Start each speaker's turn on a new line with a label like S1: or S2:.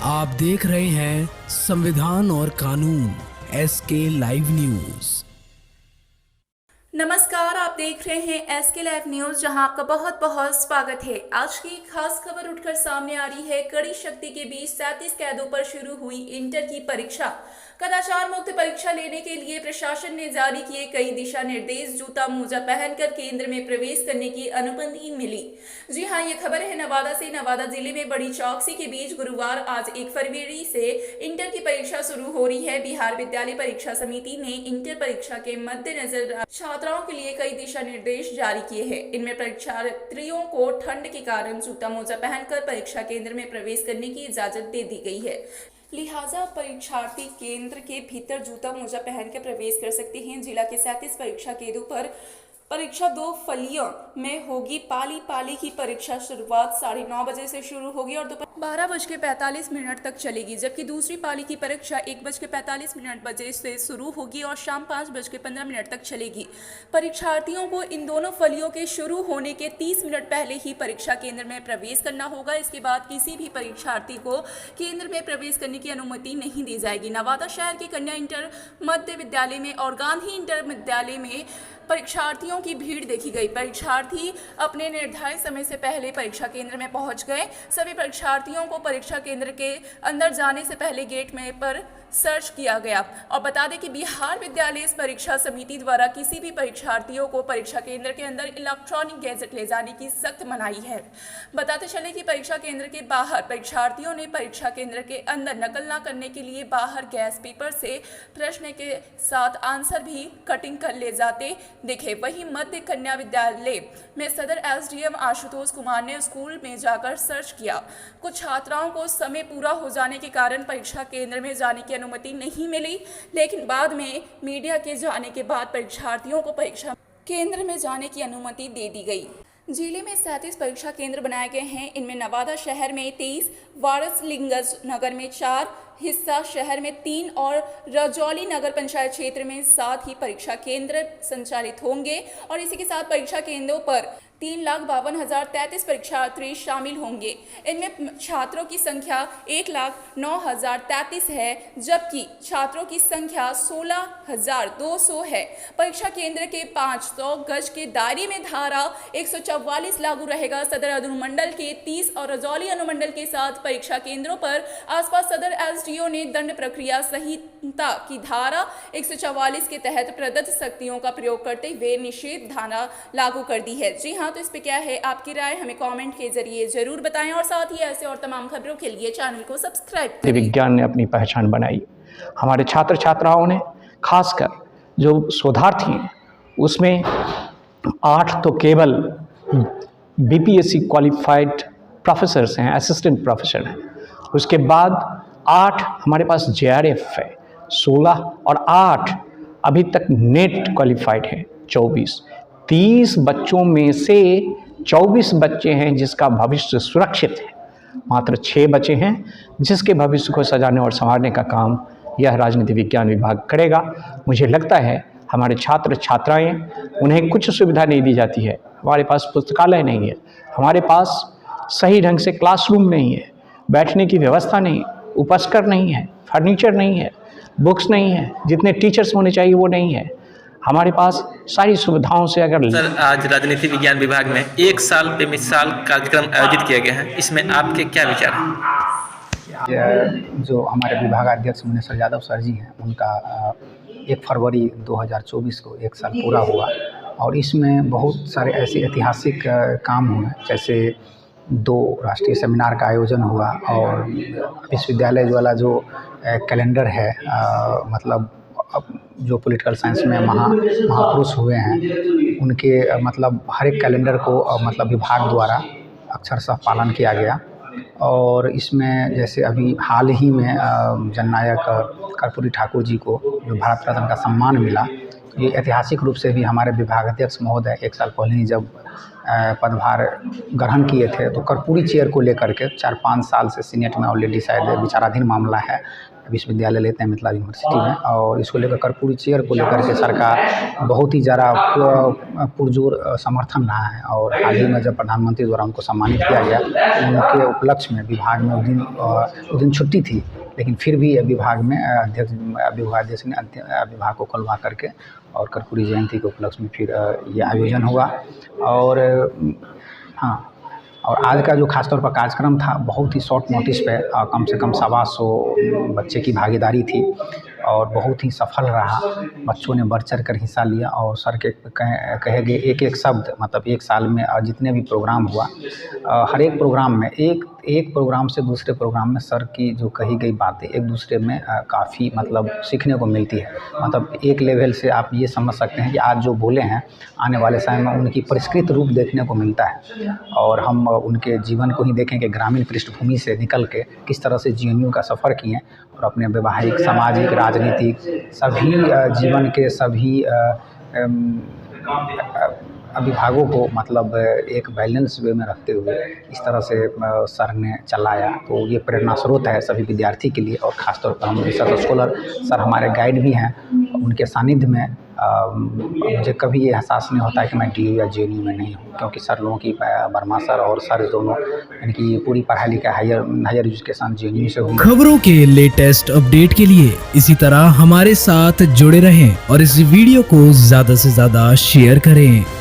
S1: आप देख रहे हैं संविधान और कानून एसके लाइव न्यूज।
S2: नमस्कार, आप देख रहे हैं एसके लाइव न्यूज, जहां आपका बहुत बहुत स्वागत है। आज की खास खबर उठकर सामने आ रही है। कड़ी शक्ति के बीच 37 कैदों पर शुरू हुई इंटर की परीक्षा। कदाचार मुक्त परीक्षा लेने के लिए प्रशासन ने जारी किए कई दिशा निर्देश। जूता मोजा पहनकर केंद्र में प्रवेश करने की अनुमति मिली। जी हां, ये खबर है नवादा से। नवादा जिले में बड़ी चौकसी के बीच गुरुवार आज 1 फरवरी से इंटर की परीक्षा शुरू हो रही है। बिहार विद्यालय परीक्षा समिति ने इंटर परीक्षा के मद्देनजर छात्राओं के लिए कई दिशा निर्देश जारी किए हैं। इनमें परीक्षार्थियों को ठंड के कारण जूता मोजा पहनकर परीक्षा केंद्र में प्रवेश करने की इजाजत दे दी गई है। लिहाजा परीक्षार्थी केंद्र के भीतर जूता मोजा पहन कर प्रवेश कर सकते हैं। जिला के 37 परीक्षा केंद्रों पर परीक्षा 2 फलियों में होगी। पाली की परीक्षा शुरुआत 9:30 बजे से शुरू होगी और दोपहर 12:45 तक चलेगी, जबकि दूसरी पाली की परीक्षा 1:45 बजे से शुरू होगी और शाम 5:15 तक चलेगी। परीक्षार्थियों को इन दोनों फलियों के शुरू होने के 30 मिनट पहले ही परीक्षा केंद्र में प्रवेश करना होगा। इसके बाद किसी भी परीक्षार्थी को केंद्र में प्रवेश करने की अनुमति नहीं दी जाएगी। नवादा शहर के कन्या इंटर मध्य विद्यालय में और गांधी इंटर विद्यालय में परीक्षार्थियों की भीड़ देखी गई। परीक्षार्थी अपने निर्धारित समय से पहले परीक्षा केंद्र में पहुंच गए। सभी परीक्षार्थियों को परीक्षा केंद्र के अंदर जाने से पहले गेट में पर सर्च किया गया। और बता दें कि बिहार विद्यालय परीक्षा समिति द्वारा किसी भी परीक्षार्थियों को परीक्षा केंद्र के अंदर इलेक्ट्रॉनिक गैजेट ले जाने की सख्त मनाही है। बताते चले कि परीक्षा केंद्र के बाहर परीक्षार्थियों ने परीक्षा केंद्र के अंदर नकल न करने के लिए बाहर गैस पेपर से प्रश्न के साथ आंसर भी कटिंग कर ले जाते दिखे। वहीं मध्य कन्या विद्यालय में सदर एसडीएम आशुतोष कुमार ने स्कूल में जाकर सर्च किया। कुछ छात्राओं को समय पूरा हो जाने के कारण परीक्षा केंद्र में जाने की अनुमति नहीं मिली, लेकिन बाद में मीडिया के जाने के बाद परीक्षार्थियों को परीक्षा केंद्र में जाने की अनुमति दे दी गई। जिले में 37 परीक्षा केंद्र बनाए गए हैं। इनमें नवादा शहर में 23, वारसलिंगज नगर में 4, हिस्सा शहर में 3 और रजौली नगर पंचायत क्षेत्र में 7 ही परीक्षा केंद्र संचालित होंगे। और इसी के साथ परीक्षा केंद्रों पर 3,52,033 परीक्षार्थी शामिल होंगे। इनमें छात्रों की संख्या 1,09,033 है, जबकि छात्रों की संख्या 16,200 है। परीक्षा केंद्र के 500 गज के दायरे में धारा 144 लागू रहेगा। सदर अनुमंडल के 30 और रजौली अनुमंडल के 7 परीक्षा केंद्रों पर आसपास सदर एसडीओ ने दंड प्रक्रिया संहिता की धारा 144 के तहत प्रदत्त शक्तियों का प्रयोग करते हुए निषेध धारा लागू कर दी है। जी हाँ, तो इस पे क्या है आपकी राय, हमें कमेंट के जरिए जरूर बताएं और साथ ही ऐसे और तमाम खबरों के लिए चैनल को सब्सक्राइब करें।
S3: विज्ञान ने अपनी पहचान बनाई। हमारे छात्र छात्राओं ने, खासकर जो शोधार्थी हैं, उसमें 8 तो केवल बीपीएससी क्वालिफाइड प्रोफेसर्स हैं, असिस्टेंट प्रोफेसर हैं। उसके बाद 8 हमारे पास जेआरएफ है, 16 और 8 अभी तक नेट क्वालिफाइड हैं, 24। 30 बच्चों में से 24 बच्चे हैं जिसका भविष्य सुरक्षित है। मात्र 6 बचे हैं जिसके भविष्य को सजाने और संवारने का काम यह राजनीति विज्ञान विभाग करेगा। मुझे लगता है हमारे छात्र छात्राएं, उन्हें कुछ सुविधा नहीं दी जाती है। हमारे पास पुस्तकालय नहीं है, हमारे पास सही ढंग से क्लासरूम नहीं है, बैठने की व्यवस्था नहीं, उपस्कर नहीं है, फर्नीचर नहीं है, बुक्स नहीं है, जितने टीचर्स होने चाहिए वो नहीं है। हमारे पास सारी सुविधाओं से अगर
S4: सर, आज राजनीति विज्ञान विभाग में 1 साल पे मिसाल कार्यक्रम आयोजित किया गया है, इसमें आपके क्या विचार हैं?
S5: जो हमारे विभागाध्यक्ष मुनेश्वर यादव सर जी हैं, उनका 1 फरवरी 2024 को 1 साल पूरा हुआ और इसमें बहुत सारे ऐसे ऐतिहासिक काम हुए, जैसे 2 राष्ट्रीय सेमिनार का आयोजन हुआ और विश्वविद्यालय वाला जो कैलेंडर है, मतलब जो पॉलिटिकल साइंस में महापुरुष हुए हैं, उनके मतलब हर एक कैलेंडर को मतलब विभाग द्वारा अक्षरशः पालन किया गया। और इसमें जैसे अभी हाल ही में जननायक कर्पूरी ठाकुर जी को जो भारत रत्न का सम्मान मिला, ये ऐतिहासिक रूप से भी हमारे विभागाध्यक्ष महोदय 1 साल पहले ही जब पदभार ग्रहण किए थे तो कर्पूरी चेयर को लेकर के 4-5 साल से सीनेट में ऑलरेडी शायद विचाराधीन मामला है, विश्वविद्यालय लेते हैं मिथिला यूनिवर्सिटी में, और इसको लेकर कर्पूरी चेयर को लेकर के सरकार बहुत ही ज़्यादा पुरजोर समर्थन रहा है। और हाल ही में जब प्रधानमंत्री द्वारा उनको सम्मानित किया गया, उनके उपलक्ष्य में विभाग में उस दिन छुट्टी थी, लेकिन फिर भी विभाग में विभागाध्यक्ष ने विभाग को खुलवा करके और कर्पूरी जयंती के उपलक्ष्य में फिर ये आयोजन हुआ। और हाँ, और आज का जो खासतौर पर कार्यक्रम था, बहुत ही शॉर्ट नोटिस पे कम से कम 125 बच्चे की भागीदारी थी और बहुत ही सफल रहा। बच्चों ने बढ़ चढ़ कर हिस्सा लिया और सर के कहे गए एक एक शब्द, मतलब एक साल में जितने भी प्रोग्राम हुआ, हर एक प्रोग्राम में एक प्रोग्राम से दूसरे प्रोग्राम में सर की जो कही गई बातें एक दूसरे में काफ़ी मतलब सीखने को मिलती है। मतलब एक लेवल से आप ये समझ सकते हैं कि आज जो बोले हैं, आने वाले समय में उनकी परिष्कृत रूप देखने को मिलता है। और हम उनके जीवन को ही देखें कि ग्रामीण पृष्ठभूमि से निकल के किस तरह से जीएनयू का सफ़र किए और अपने वैवाहिक, सामाजिक, राजनीतिक सभी जीवन के सभी विभागों को मतलब एक बैलेंस वे में रखते हुए इस तरह से सर ने चलाया। तो ये प्रेरणा स्रोत है सभी विद्यार्थी के लिए। और ख़ासतौर पर हम रिसर्च स्कॉलर सर हमारे गाइड भी हैं, उनके सानिध्य में मुझे कभी ये एहसास नहीं होता है कि मैं DU या JNU में नहीं हूँ, क्योंकि सर लोगों की वर्मा सर और सर दोनों इनकी पूरी पढ़ाई लिखाई हायर एजुकेशन JNU से हुई।
S1: खबरों के लेटेस्ट अपडेट के लिए इसी तरह हमारे साथ जुड़े रहें और इस वीडियो को ज़्यादा से ज़्यादा शेयर करें।